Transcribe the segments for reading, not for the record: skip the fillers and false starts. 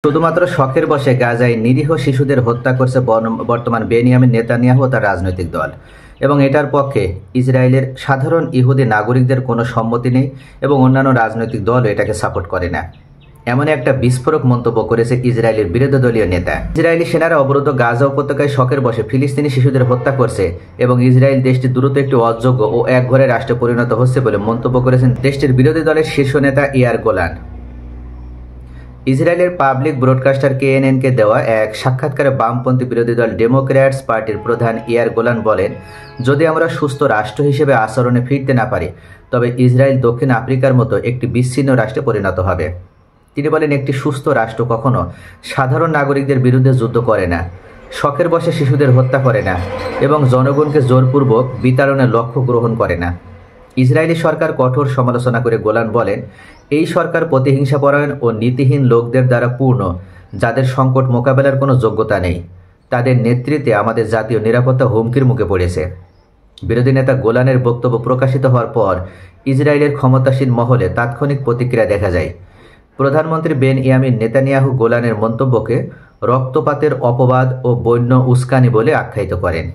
শুধুমাত্র শখের বশে গাজায় নিরীহ শিশুদের হত্যা করছে বর্তমান বেনিয়ামিন নেতানিয়াহু ও তার রাজনৈতিক দল, এবং এটার পক্ষে ইসরায়েলের সাধারণ ইহুদি নাগরিকদের কোনো সম্মতি নেই এবং অন্যান্য রাজনৈতিক দলও এটাকে সাপোর্ট করে না। এমন একটা বিস্ফোরক মন্তব্য করেছে ইসরায়েলের বিরোধী দলীয় নেতা। ইসরায়েলি সেনারা অবরুদ্ধ গাজা উপত্যকায় শখের বশে ফিলিস্তিনি শিশুদের হত্যা করছে এবং ইসরায়েল দেশটি দ্রুত একটি অযোগ্য ও একঘরে রাষ্ট্রে পরিণত হচ্ছে বলে মন্তব্য করেছেন দেশটির বিরোধী দলের শীর্ষ নেতা ইয়ার গোলান। ইসরায়েলের পাবলিক ব্রডকাস্টার কেএনএনকে দেওয়া এক সাক্ষাৎকারে বামপন্থী বিরোধী দল ডেমোক্র্যাটস পার্টির প্রধান ইয়ার গোলান বলেন, যদি আমরা সুস্থ রাষ্ট্র হিসেবে আচরণে ফিরতে না পারি তবে ইসরায়েল দক্ষিণ আফ্রিকার মতো একটি বিচ্ছিন্ন রাষ্ট্রে পরিণত হবে। তিনি বলেন, একটি সুস্থ রাষ্ট্র কখনো সাধারণ নাগরিকদের বিরুদ্ধে যুদ্ধ করে না, শখের বশে শিশুদের হত্যা করে না এবং জনগণকে জোরপূর্বক বিতাড়নের লক্ষ্য গ্রহণ করে না। ইসরায়েলি সরকার কঠোর সমালোচনা করে গোলান বলেন, এই সরকার প্রতিহিংসাপরায়ণ ও নীতিহীন লোকদের দ্বারা পূর্ণ, যাদের সংকট মোকাবেলার কোনো যোগ্যতা নেই। তাদের নেতৃত্বে আমাদের জাতীয় নিরাপত্তা হুমকির মুখে পড়েছে। বিরোধী নেতা গোলানের বক্তব্য প্রকাশিত হওয়ার পর ইসরায়েলের ক্ষমতাসীন মহলে তাৎক্ষণিক প্রতিক্রিয়া দেখা যায়। প্রধানমন্ত্রী বেনিয়ামিন নেতানিয়াহু গোলানের মন্তব্যকে রক্তপাতের অপবাদ ও বন্য উস্কানি বলে আখ্যায়িত করেন।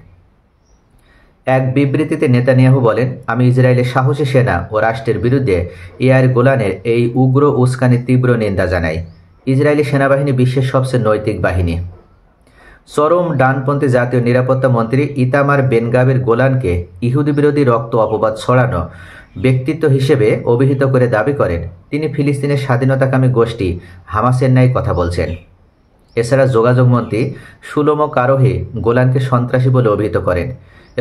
এক বিবৃতিতে নেতানিয়াহু বলেন, আমি ইসরায়েলের সাহসী সেনা ও রাষ্ট্রের বিরুদ্ধে ইয়ার গোলানের এই উগ্র উস্কানির তীব্র নিন্দা জানাই। ইসরায়েলি সেনাবাহিনী বিশ্বের সবচেয়ে নৈতিক বাহিনী। চরম ডানপন্থী জাতীয় নিরাপত্তা মন্ত্রী ইতামার বেনগাবির গোলানকে ইহুদি বিরোধী রক্ত অপবাদ ছড়ানো ব্যক্তিত্ব হিসেবে অভিহিত করে দাবি করেন তিনি ফিলিস্তিনের স্বাধীনতাকামী গোষ্ঠী হামাসের ন্যায় কথা বলছেন। এছাড়া যোগাযোগ মন্ত্রী শুলোমো কারোহি গোলানকে সন্ত্রাসী বলে অভিহিত করেন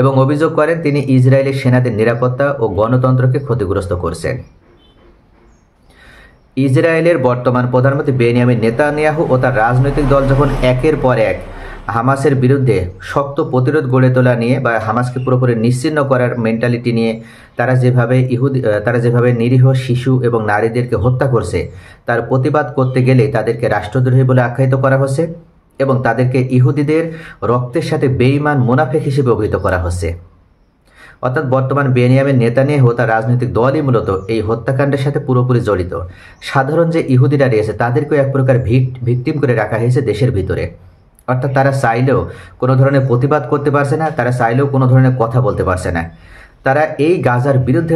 এবং অভিযোগ করেন তিনি ইসরায়েলের সেনাদের নিরাপত্তা ও গণতন্ত্রকে ক্ষতিগ্রস্ত করছেন। ইসরায়েলের বর্তমান প্রধানমন্ত্রী বেনিয়ামিন নেতানিয়াহু ও তার রাজনৈতিক দল যখন একের পর এক হামাসের বিরুদ্ধে শক্ত প্রতিরোধ গড়ে তোলা নিয়ে বা হামাসকে পুরোপুরি নিশ্চিহ্ন করার মেন্টালিটি নিয়ে তারা যেভাবে নিরীহ শিশু এবং নারীদেরকে হত্যা করছে তার প্রতিবাদ করতে গেলে তাদেরকে রাষ্ট্রদ্রোহী বলে আখ্যায়িত করা হচ্ছে এবং তাদেরকে ইহুদিদের রক্তের সাথে বেঈমান মুনাফিক হিসেবে অভিহিত করা হচ্ছে। অর্থাৎ বর্তমান বেনিয়ামিন নেতানিয়াহু তার রাজনৈতিক দলই মূলত এই হত্যাকাণ্ডের সাথে পুরোপুরি জড়িত। সাধারণ যে ইহুদিরা রয়েছে তাদেরকেও এক প্রকার ভিকটিম করে রাখা হয়েছে দেশের ভিতরে। অর্থাৎ তারা চাইলেও কোনো ধরনের প্রতিবাদ করতে পারছে না, তারা চাইলেও কোনো ধরনের কথা বলতে পারছে না। তারা এই গাজার বিরুদ্ধে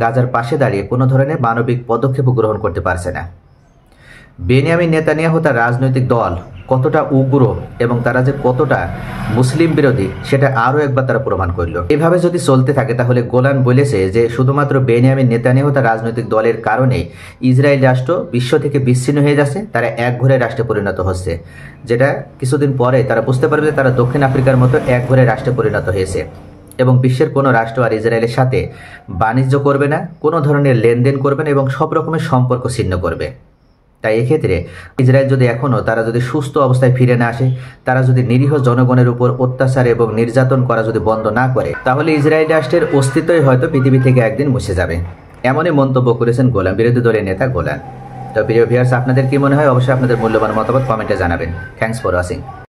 গাজার পাশে দাঁড়িয়ে কোনো ধরনের মানবিক পদক্ষেপ গ্রহণ করতে পারছে না। বেনিয়ামিন নেতানিয়াহু তার রাজনৈতিক দল কতটা উগ্র এবং তারা যে কতটা মুসলিম বিরোধী সেটা আরও একবার তারা প্রমাণ করল। এভাবে যদি চলতে থাকে তাহলে গোলান বলেছে যে শুধুমাত্র বেনিয়ামিন নেতানিয়াহু তার রাজনৈতিক দলের কারণে ইসরায়েল রাষ্ট্র বিশ্ব থেকে বিচ্ছিন্ন হয়ে যাচ্ছে, তারা একঘরে রাষ্ট্রে পরিণত হচ্ছে, যেটা কিছুদিন পরে তারা বুঝতে পারবে যে তারা দক্ষিণ আফ্রিকার মতো একঘরে রাষ্ট্রে পরিণত হয়েছে এবং বিশ্বের কোনো রাষ্ট্র আর ইসরায়েলের সাথে বাণিজ্য করবে না, কোনো ধরনের লেনদেন করবে না এবং সব রকমের সম্পর্ক ছিন্ন করবে। তাই এক্ষেত্রে ইসরায়েল যদি তারা যদি সুস্থ অবস্থায় ফিরে না আসে, তারা যদি নিরীহ জনগণের উপর অত্যাচার এবং নির্যাতন করা যদি বন্ধ না করে, তাহলে ইসরায়েল রাষ্ট্রের অস্তিত্বই হয়তো পৃথিবী থেকে একদিন মুছে যাবে। এমনই মন্তব্য করেছেন গোলান, বিরোধী দলের নেতা গোলান। তো প্রিয় ভিউয়ার্স, আপনাদের কি মনে হয়? অবশ্যই আপনাদের মূল্যবান মতামত কমেন্টে জানাবেন। Thanks for watching.